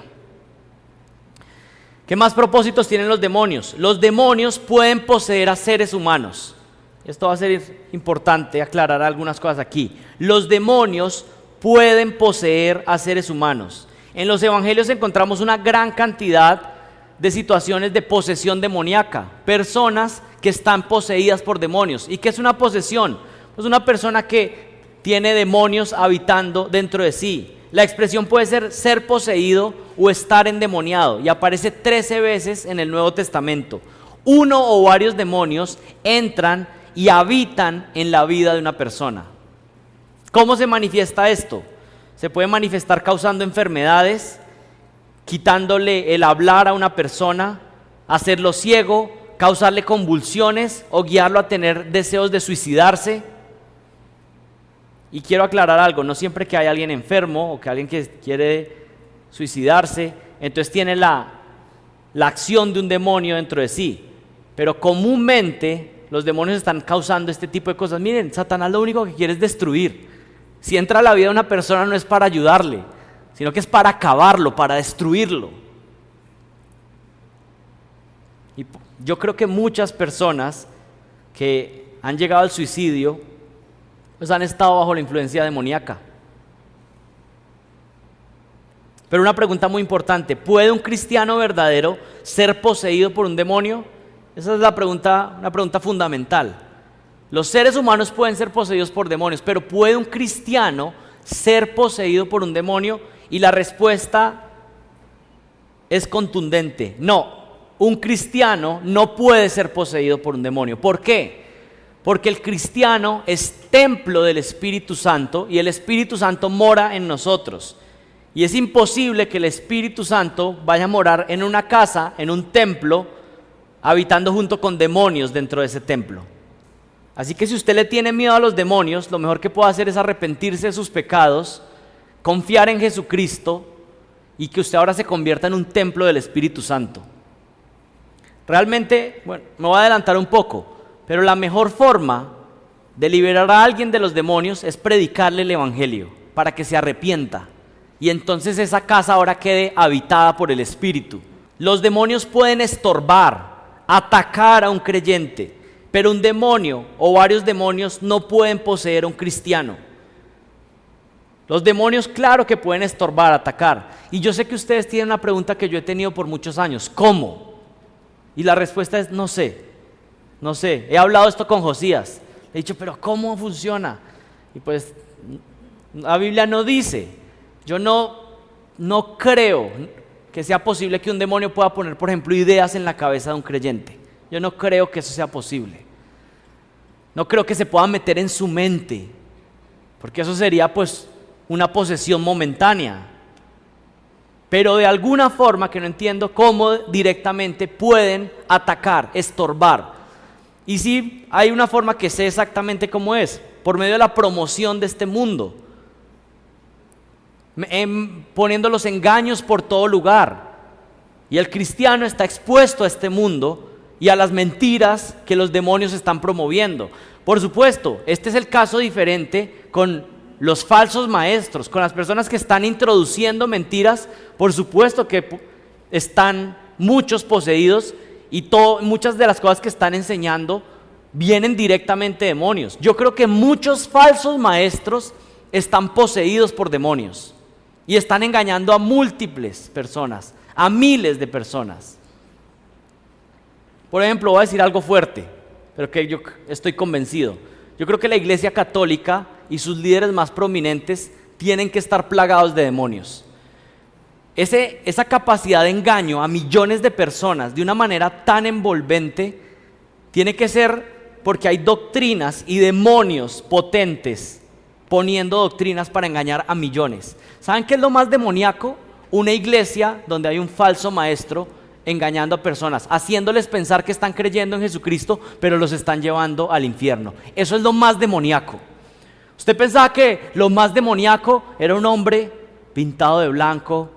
¿Qué más propósitos tienen los demonios? Los demonios pueden poseer a seres humanos. Esto va a ser importante aclarar algunas cosas aquí. Los demonios pueden poseer a seres humanos. En los evangelios encontramos una gran cantidad de situaciones de posesión demoníaca. Personas que están poseídas por demonios. ¿Y qué es una posesión? Pues una persona que tiene demonios habitando dentro de sí. La expresión puede ser poseído o estar endemoniado, y aparece 13 veces en el Nuevo Testamento. Uno o varios demonios entran y habitan en la vida de una persona. ¿Cómo se manifiesta esto? Se puede manifestar causando enfermedades, quitándole el hablar a una persona, hacerlo ciego, causarle convulsiones o guiarlo a tener deseos de suicidarse. Y quiero aclarar algo, no siempre que hay alguien enfermo o que alguien que quiere suicidarse, entonces tiene la acción de un demonio dentro de sí. Pero comúnmente los demonios están causando este tipo de cosas. Miren, Satanás lo único que quiere es destruir. Si entra a la vida de una persona no es para ayudarle, sino que es para acabarlo, para destruirlo. Y yo creo que muchas personas que han llegado al suicidio pues han estado bajo la influencia demoníaca. Pero una pregunta muy importante: ¿puede un cristiano verdadero ser poseído por un demonio? Esa es una pregunta fundamental. Los seres humanos pueden ser poseídos por demonios, pero ¿puede un cristiano ser poseído por un demonio? Y la respuesta es contundente: no, un cristiano no puede ser poseído por un demonio. ¿Por qué? Porque el cristiano es templo del Espíritu Santo y el Espíritu Santo mora en nosotros. Y es imposible que el Espíritu Santo vaya a morar en una casa, en un templo, habitando junto con demonios dentro de ese templo. Así que si usted le tiene miedo a los demonios, lo mejor que puede hacer es arrepentirse de sus pecados, confiar en Jesucristo y que usted ahora se convierta en un templo del Espíritu Santo. Realmente, bueno, me voy a adelantar un poco. Pero la mejor forma de liberar a alguien de los demonios es predicarle el evangelio para que se arrepienta y entonces esa casa ahora quede habitada por el Espíritu. Los demonios pueden estorbar, atacar a un creyente, pero un demonio o varios demonios no pueden poseer a un cristiano. Los demonios, claro que pueden estorbar, atacar. Y yo sé que ustedes tienen una pregunta que yo he tenido por muchos años: ¿cómo? Y la respuesta es: no sé. No sé, he hablado esto con Josías, le he dicho, pero ¿cómo funciona? Y pues la Biblia no dice. Yo no creo que sea posible que un demonio pueda poner, por ejemplo, ideas en la cabeza de un creyente. Yo no creo que eso sea posible. No creo que se pueda meter en su mente, porque eso sería pues una posesión momentánea. Pero de alguna forma que no entiendo cómo directamente pueden atacar, estorbar. Y sí, hay una forma que sé exactamente cómo es: por medio de la promoción de este mundo, poniendo los engaños por todo lugar. Y el cristiano está expuesto a este mundo y a las mentiras que los demonios están promoviendo. Por supuesto, este es el caso diferente con los falsos maestros, con las personas que están introduciendo mentiras. Por supuesto que están muchos poseídos. Y muchas de las cosas que están enseñando vienen directamente de demonios. Yo creo que muchos falsos maestros están poseídos por demonios y están engañando a múltiples personas, a miles de personas. Por ejemplo, voy a decir algo fuerte, pero que yo estoy convencido. Yo creo que la Iglesia Católica y sus líderes más prominentes tienen que estar plagados de demonios. Esa capacidad de engaño a millones de personas de una manera tan envolvente tiene que ser porque hay doctrinas y demonios potentes poniendo doctrinas para engañar a millones. ¿Saben qué es lo más demoníaco? Una iglesia donde hay un falso maestro engañando a personas, haciéndoles pensar que están creyendo en Jesucristo, pero los están llevando al infierno. Eso es lo más demoníaco. ¿Usted pensaba que lo más demoníaco era un hombre pintado de blanco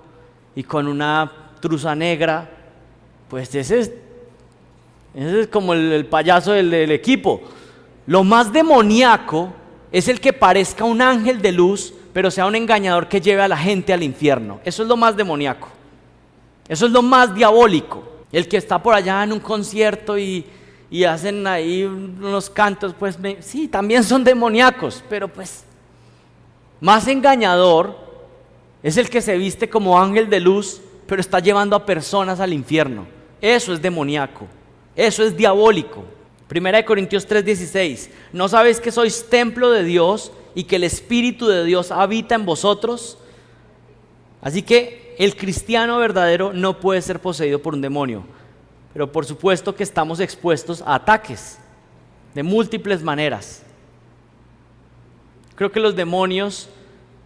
y con una truza negra? Pues ese Ese es como el payaso del equipo. Lo más demoníaco es el que parezca un ángel de luz, pero sea un engañador que lleve a la gente al infierno. Eso es lo más demoníaco. Eso es lo más diabólico. El que está por allá en un concierto y hacen ahí unos cantos, pues sí, también son demoníacos, pero pues más engañador es el que se viste como ángel de luz, pero está llevando a personas al infierno. Eso es demoníaco, eso es diabólico. 1 Corintios 3:16, ¿no sabéis que sois templo de Dios y que el Espíritu de Dios habita en vosotros? Así que el cristiano verdadero no puede ser poseído por un demonio, pero por supuesto que estamos expuestos a ataques de múltiples maneras. Creo que los demonios,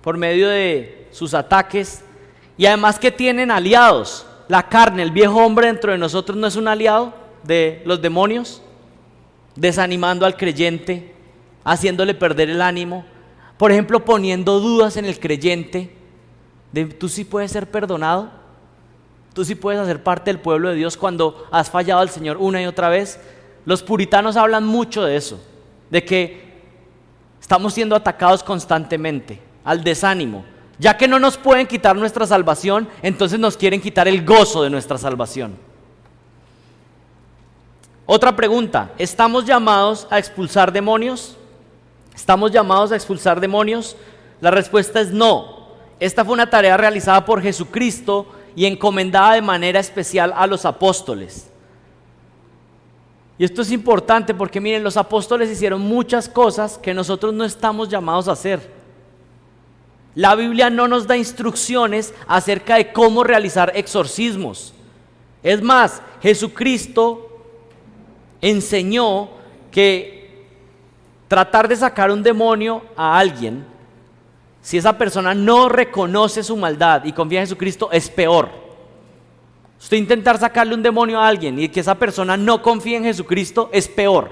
por medio de sus ataques, y además que tienen aliados, la carne, el viejo hombre dentro de nosotros no es un aliado de los demonios, desanimando al creyente, haciéndole perder el ánimo, por ejemplo, poniendo dudas en el creyente, de tú sí puedes ser perdonado, tú sí puedes hacer parte del pueblo de Dios cuando has fallado al Señor una y otra vez. Los puritanos hablan mucho de eso, de que estamos siendo atacados constantemente, al desánimo. Ya que no nos pueden quitar nuestra salvación, entonces nos quieren quitar el gozo de nuestra salvación. Otra pregunta, ¿estamos llamados a expulsar demonios? ¿Estamos llamados a expulsar demonios? La respuesta es no. Esta fue una tarea realizada por Jesucristo y encomendada de manera especial a los apóstoles. Y esto es importante porque miren, los apóstoles hicieron muchas cosas que nosotros no estamos llamados a hacer. La Biblia no nos da instrucciones acerca de cómo realizar exorcismos. Es más, Jesucristo enseñó que tratar de sacar un demonio a alguien, si esa persona no reconoce su maldad y confía en Jesucristo, es peor. Usted intentar sacarle un demonio a alguien y que esa persona no confíe en Jesucristo es peor.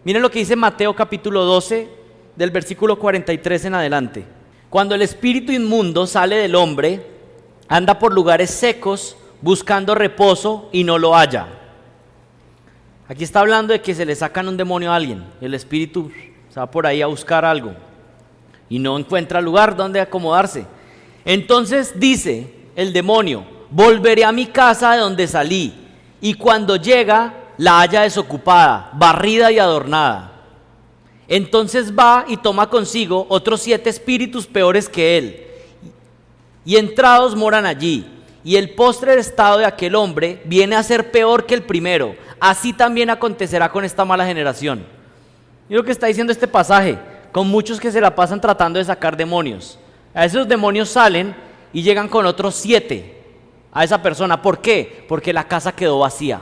Miren lo que dice Mateo capítulo 12, del versículo 43 en adelante. Cuando el espíritu inmundo sale del hombre, anda por lugares secos buscando reposo y no lo halla. Aquí está hablando de que se le sacan un demonio a alguien. El espíritu se va por ahí a buscar algo y no encuentra lugar donde acomodarse. Entonces dice el demonio: volveré a mi casa de donde salí, y cuando llega la halla desocupada, barrida y adornada. Entonces va y toma consigo otros 7 espíritus peores que él, y entrados moran allí. Y el postrer estado de aquel hombre viene a ser peor que el primero. Así también acontecerá con esta mala generación. Y lo que está diciendo este pasaje, con muchos que se la pasan tratando de sacar demonios. A esos demonios salen y llegan con otros 7 a esa persona. ¿Por qué? Porque la casa quedó vacía.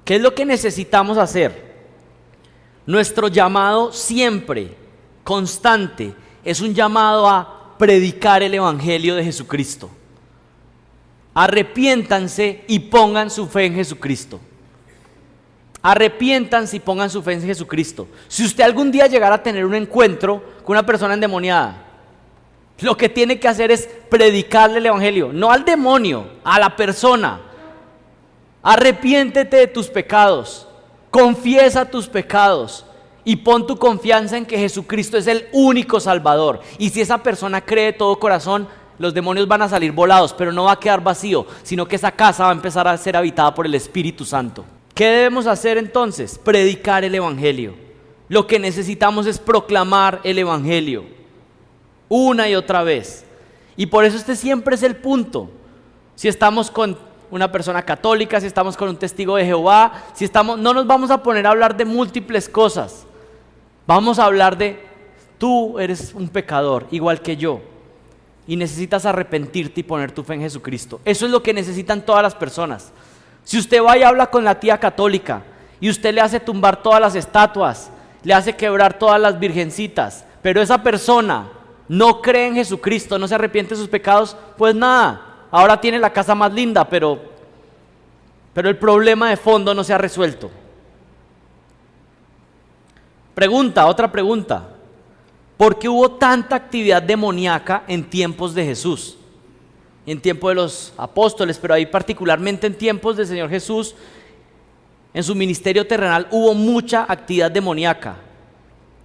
¿Qué es lo que necesitamos hacer? Nuestro llamado siempre, constante, es un llamado a predicar el evangelio de Jesucristo. Arrepiéntanse y pongan su fe en Jesucristo. Arrepiéntanse y pongan su fe en Jesucristo. Si usted algún día llegara a tener un encuentro con una persona endemoniada, lo que tiene que hacer es predicarle el evangelio, no al demonio, a la persona. Arrepiéntete de tus pecados, confiesa tus pecados y pon tu confianza en que Jesucristo es el único Salvador. Y si esa persona cree de todo corazón, los demonios van a salir volados, pero no va a quedar vacío, sino que esa casa va a empezar a ser habitada por el Espíritu Santo. ¿Qué debemos hacer entonces? Predicar el evangelio. Lo que necesitamos es proclamar el evangelio una y otra vez. Y por eso este siempre es el punto. Si estamos con una persona católica, si estamos con un testigo de Jehová, no nos vamos a poner a hablar de múltiples cosas. Vamos a hablar de: tú eres un pecador igual que yo y necesitas arrepentirte y poner tu fe en Jesucristo. Eso es lo que necesitan todas las personas. Si usted va y habla con la tía católica y usted le hace tumbar todas las estatuas, le hace quebrar todas las virgencitas, pero esa persona no cree en Jesucristo, no se arrepiente de sus pecados, pues nada, ahora tiene la casa más linda, pero el problema de fondo no se ha resuelto. Otra pregunta: ¿por qué hubo tanta actividad demoníaca en tiempos de Jesús? En tiempo de los apóstoles, pero ahí particularmente en tiempos del Señor Jesús, en su ministerio terrenal hubo mucha actividad demoníaca.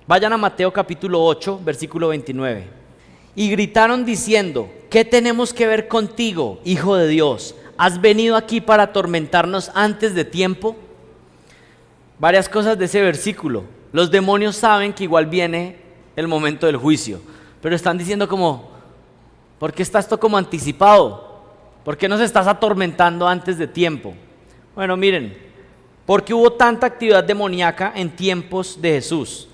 Vayan a Mateo capítulo 8, versículo 29. Y gritaron diciendo: ¿qué tenemos que ver contigo, Hijo de Dios? ¿Has venido aquí para atormentarnos antes de tiempo? Varias cosas de ese versículo. Los demonios saben que igual viene el momento del juicio, pero están diciendo como: ¿por qué está esto como anticipado? ¿Por qué nos estás atormentando antes de tiempo? Bueno, miren, porque hubo tanta actividad demoníaca en tiempos de Jesús.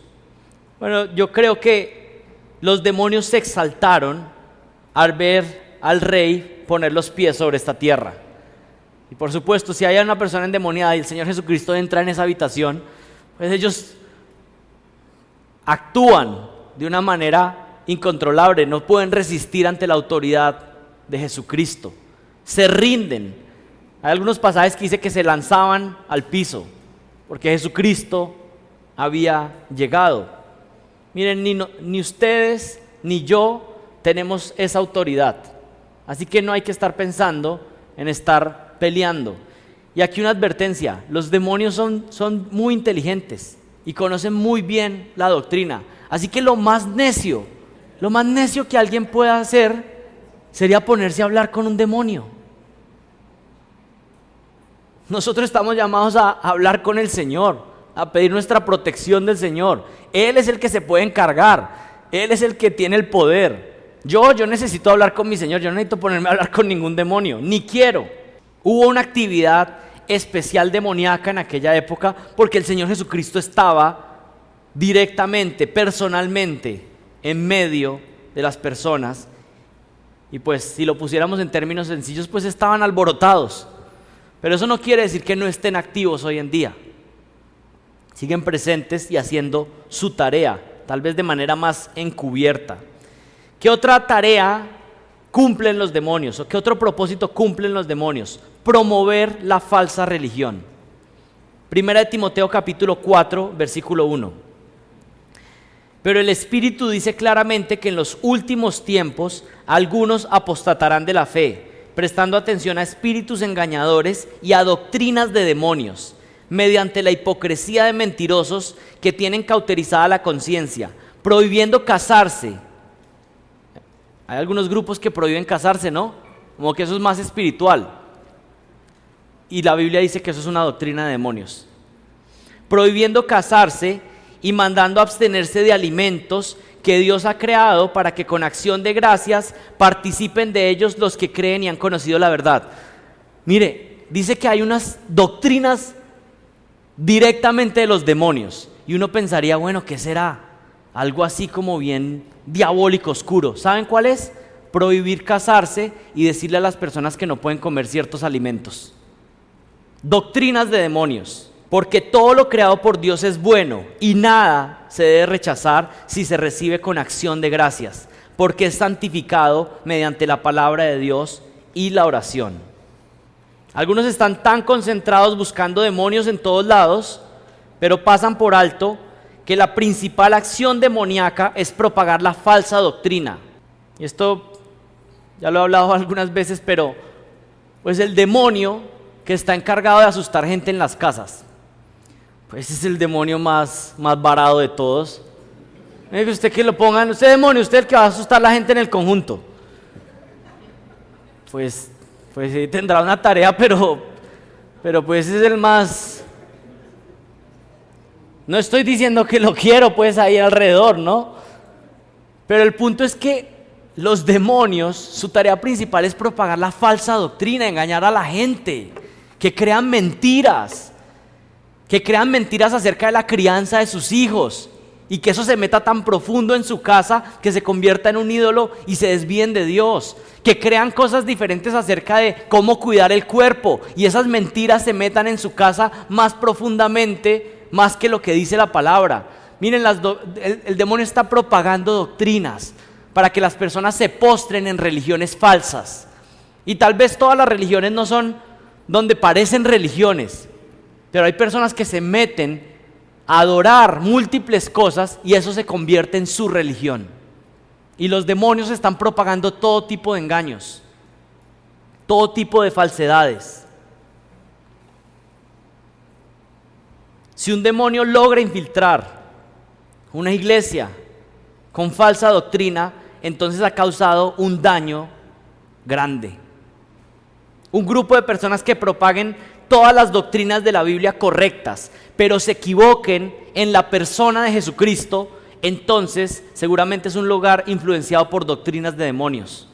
Bueno, yo creo que los demonios se exaltaron al ver al rey poner los pies sobre esta tierra. Y por supuesto, si hay una persona endemoniada y el Señor Jesucristo entra en esa habitación, pues ellos actúan de una manera incontrolable, no pueden resistir ante la autoridad de Jesucristo, se rinden. Hay algunos pasajes que dice que se lanzaban al piso porque Jesucristo había llegado. Miren, ni ustedes ni yo tenemos esa autoridad, así que no hay que estar pensando en estar peleando. Y aquí una advertencia: los demonios son muy inteligentes y conocen muy bien la doctrina, así que lo más necio que alguien pueda hacer sería ponerse a hablar con un demonio. Nosotros estamos llamados a hablar con el Señor, a pedir nuestra protección del Señor. Él es el que se puede encargar, Él es el que tiene el poder. Yo necesito hablar con mi Señor, yo no necesito ponerme a hablar con ningún demonio, ni quiero. Hubo una actividad especial demoníaca en aquella época porque el Señor Jesucristo estaba directamente, personalmente, en medio de las personas. Y pues si lo pusiéramos en términos sencillos, pues estaban alborotados. Pero eso no quiere decir que no estén activos hoy en día. Siguen presentes y haciendo su tarea, tal vez de manera más encubierta. ¿Qué otra tarea cumplen los demonios? ¿O qué otro propósito cumplen los demonios? Promover la falsa religión. Primera de Timoteo capítulo 4, versículo 1. Pero el Espíritu dice claramente que en los últimos tiempos algunos apostatarán de la fe, prestando atención a espíritus engañadores y a doctrinas de demonios, mediante la hipocresía de mentirosos que tienen cauterizada la conciencia, prohibiendo casarse. Hay algunos grupos que prohíben casarse, ¿no? Como que eso es más espiritual. Y la Biblia dice que eso es una doctrina de demonios. Prohibiendo casarse y mandando abstenerse de alimentos que Dios ha creado para que con acción de gracias participen de ellos los que creen y han conocido la verdad. Mire, dice que hay unas doctrinas directamente de los demonios. Y uno pensaría, bueno, ¿qué será? Algo así como bien diabólico, oscuro. ¿Saben cuál es? Prohibir casarse y decirle a las personas que no pueden comer ciertos alimentos. Doctrinas de demonios. Porque todo lo creado por Dios es bueno y nada se debe rechazar si se recibe con acción de gracias, porque es santificado mediante la palabra de Dios y la oración. Algunos están tan concentrados buscando demonios en todos lados, pero pasan por alto que la principal acción demoníaca es propagar la falsa doctrina. Y esto ya lo he hablado algunas veces, pero pues el demonio que está encargado de asustar gente en las casas, pues es el demonio más varado de todos. Usted que lo pongan, usted demonio, usted el que va a asustar a la gente en el conjunto. Pues sí, tendrá una tarea, pero pues es el más... No estoy diciendo que lo quiero pues ahí alrededor, ¿no? Pero el punto es que los demonios, su tarea principal es propagar la falsa doctrina, engañar a la gente, que crean mentiras acerca de la crianza de sus hijos y que eso se meta tan profundo en su casa que se convierta en un ídolo y se desvíen de Dios, que crean cosas diferentes acerca de cómo cuidar el cuerpo y esas mentiras se metan en su casa más profundamente, más que lo que dice la palabra. Miren, el demonio está propagando doctrinas para que las personas se postren en religiones falsas. Y tal vez todas las religiones no son donde parecen religiones, pero hay personas que se meten a adorar múltiples cosas y eso se convierte en su religión. Y los demonios están propagando todo tipo de engaños, todo tipo de falsedades. Si un demonio logra infiltrar una iglesia con falsa doctrina, entonces ha causado un daño grande. Un grupo de personas que propaguen todas las doctrinas de la Biblia correctas, pero se equivoquen en la persona de Jesucristo, entonces seguramente es un lugar influenciado por doctrinas de demonios.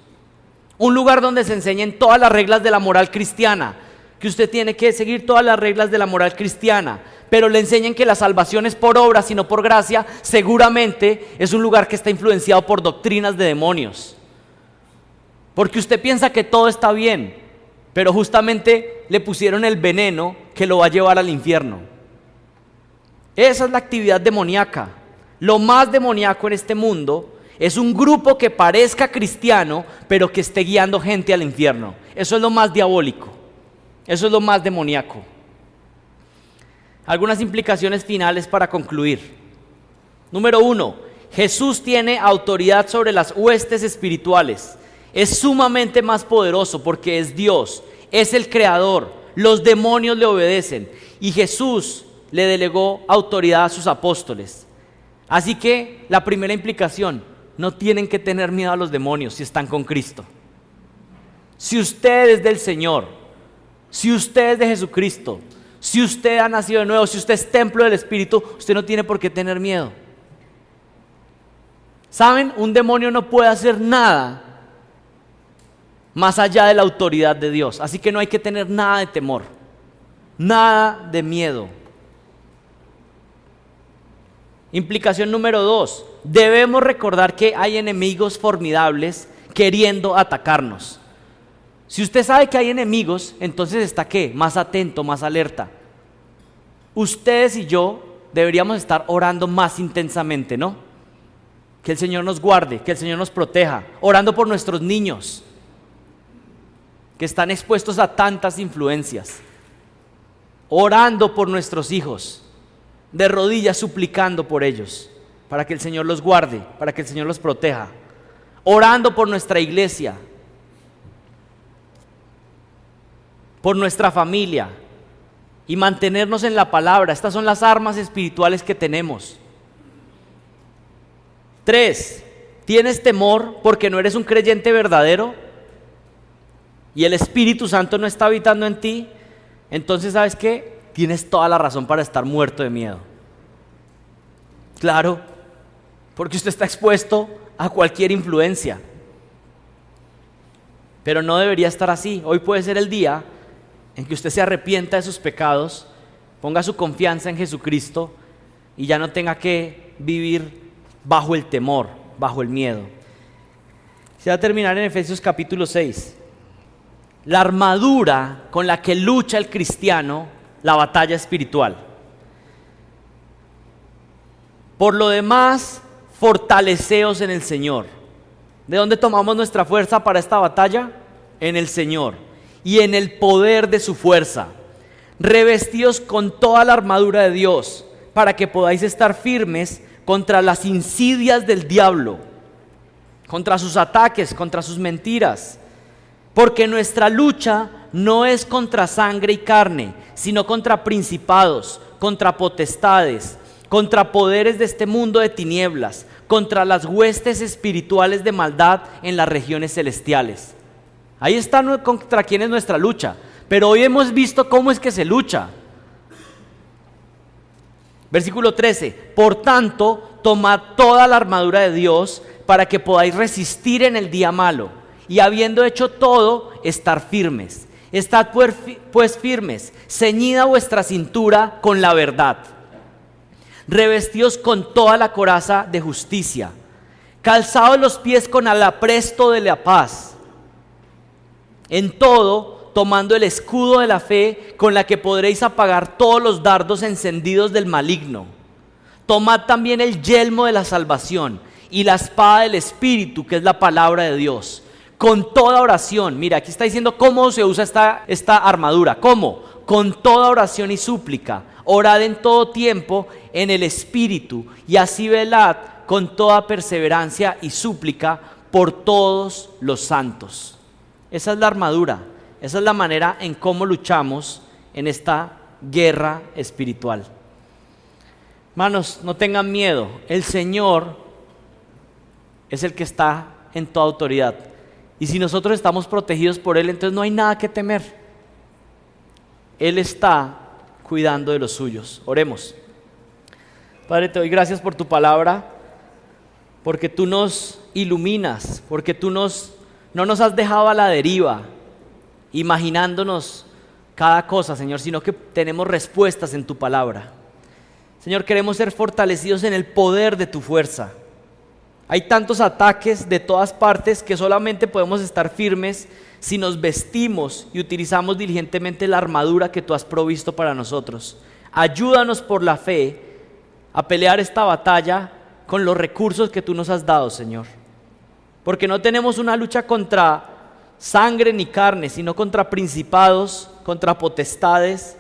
Un lugar donde se enseñen todas las reglas de la moral cristiana, que usted tiene que seguir todas las reglas de la moral cristiana, pero le enseñen que la salvación es por obra, sino por gracia, seguramente es un lugar que está influenciado por doctrinas de demonios. Porque usted piensa que todo está bien, pero justamente le pusieron el veneno que lo va a llevar al infierno. Esa es la actividad demoníaca. Lo más demoníaco en este mundo es un grupo que parezca cristiano, pero que esté guiando gente al infierno. Eso es lo más diabólico. Eso es lo más demoníaco. Algunas implicaciones finales para concluir. Número 1, Jesús tiene autoridad sobre las huestes espirituales. Es sumamente más poderoso porque es Dios, es el creador. Los demonios le obedecen y Jesús le delegó autoridad a sus apóstoles. Así que la primera implicación, no tienen que tener miedo a los demonios si están con Cristo. Si usted es del Señor, si usted es de Jesucristo, si usted ha nacido de nuevo, si usted es templo del Espíritu, usted no tiene por qué tener miedo. ¿Saben? Un demonio no puede hacer nada más allá de la autoridad de Dios. Así que no hay que tener nada de temor, nada de miedo. Implicación número 2, debemos recordar que hay enemigos formidables queriendo atacarnos. Si usted sabe que hay enemigos, entonces está ¿qué? Más atento, más alerta. Ustedes y yo deberíamos estar orando más intensamente, ¿no? Que el Señor nos guarde, que el Señor nos proteja, orando por nuestros niños que están expuestos a tantas influencias, orando por nuestros hijos, de rodillas suplicando por ellos, para que el Señor los guarde, para que el Señor los proteja, orando por nuestra iglesia, por nuestra familia y mantenernos en la palabra. Estas son las armas espirituales que tenemos. 3, ¿tienes temor porque no eres un creyente verdadero y el Espíritu Santo no está habitando en ti? Entonces, ¿sabes qué? Tienes toda la razón para estar muerto de miedo. Claro, porque usted está expuesto a cualquier influencia. Pero no debería estar así. Hoy puede ser el día en que usted se arrepienta de sus pecados, ponga su confianza en Jesucristo y ya no tenga que vivir bajo el temor, bajo el miedo. Se va a terminar en Efesios capítulo 6. La armadura con la que lucha el cristiano, la batalla espiritual. Por lo demás, fortaleceos en el Señor. ¿De dónde tomamos nuestra fuerza para esta batalla? En el Señor y en el poder de su fuerza. Revestidos con toda la armadura de Dios, para que podáis estar firmes contra las insidias del diablo, contra sus ataques, contra sus mentiras. Porque nuestra lucha no es contra sangre y carne, sino contra principados, contra potestades, contra poderes de este mundo de tinieblas, contra las huestes espirituales de maldad en las regiones celestiales. Ahí está contra quién es nuestra lucha, pero hoy hemos visto cómo es que se lucha. Versículo 13, por tanto, tomad toda la armadura de Dios para que podáis resistir en el día malo, y habiendo hecho todo, estar firmes. Estad pues firmes, ceñida vuestra cintura con la verdad, revestidos con toda la coraza de justicia, calzados los pies con el apresto de la paz, en todo tomando el escudo de la fe con la que podréis apagar todos los dardos encendidos del maligno. Tomad también el yelmo de la salvación y la espada del Espíritu, que es la palabra de Dios, con toda oración. Mira, aquí está diciendo cómo se usa esta armadura. ¿Cómo? Con toda oración y súplica. Orad en todo tiempo en el Espíritu, y así velad con toda perseverancia y súplica por todos los santos. Esa es la armadura. Esa es la manera en cómo luchamos en esta guerra espiritual. Hermanos, no tengan miedo. El Señor es el que está en toda autoridad. Y si nosotros estamos protegidos por Él, entonces no hay nada que temer. Él está cuidando de los suyos. Oremos. Padre, te doy gracias por tu palabra, porque tú nos iluminas, porque tú no nos has dejado a la deriva, imaginándonos cada cosa, Señor, sino que tenemos respuestas en tu palabra. Señor, queremos ser fortalecidos en el poder de tu fuerza. Hay tantos ataques de todas partes que solamente podemos estar firmes si nos vestimos y utilizamos diligentemente la armadura que tú has provisto para nosotros. Ayúdanos por la fe a pelear esta batalla con los recursos que tú nos has dado, Señor. Porque no tenemos una lucha contra sangre ni carne, sino contra principados, contra potestades,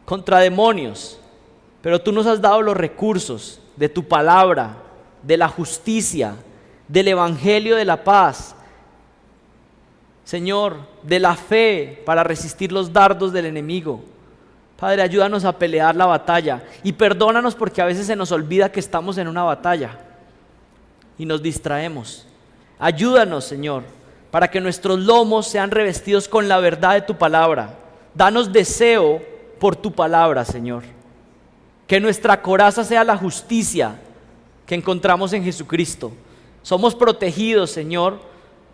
contra demonios. Pero tú nos has dado los recursos de tu palabra, de la justicia, del evangelio de la paz, Señor, de la fe para resistir los dardos del enemigo. Padre, ayúdanos a pelear la batalla y perdónanos porque a veces se nos olvida que estamos en una batalla y nos distraemos. Ayúdanos, Señor, para que nuestros lomos sean revestidos con la verdad de tu palabra. Danos deseo por tu palabra, Señor. Que nuestra coraza sea la justicia que encontramos en Jesucristo. Somos protegidos, Señor,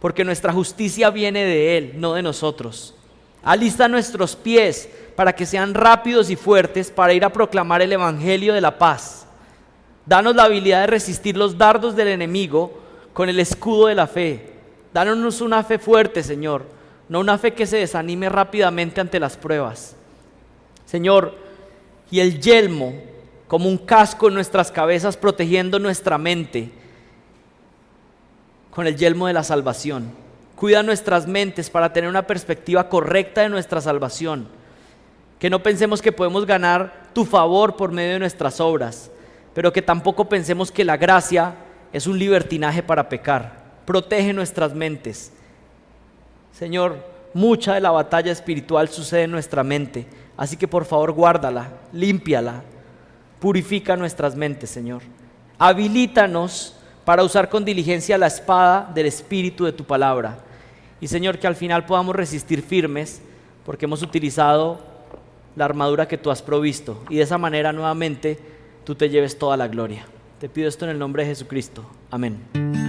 porque nuestra justicia viene de Él, no de nosotros. Alista nuestros pies para que sean rápidos y fuertes para ir a proclamar el evangelio de la paz. Danos la habilidad de resistir los dardos del enemigo con el escudo de la fe. Danos una fe fuerte, Señor, no una fe que se desanime rápidamente ante las pruebas. Señor, y el yelmo como un casco en nuestras cabezas protegiendo nuestra mente con el yelmo de la salvación. Cuida nuestras mentes para tener una perspectiva correcta de nuestra salvación. Que no pensemos que podemos ganar tu favor por medio de nuestras obras, pero que tampoco pensemos que la gracia es un libertinaje para pecar. Protege nuestras mentes. Señor, mucha de la batalla espiritual sucede en nuestra mente, así que por favor guárdala, límpiala, purifica nuestras mentes, Señor. Habilítanos para usar con diligencia la espada del Espíritu de tu palabra. Y Señor, que al final podamos resistir firmes porque hemos utilizado la armadura que tú has provisto y de esa manera nuevamente tú te lleves toda la gloria. Te pido esto en el nombre de Jesucristo. Amén.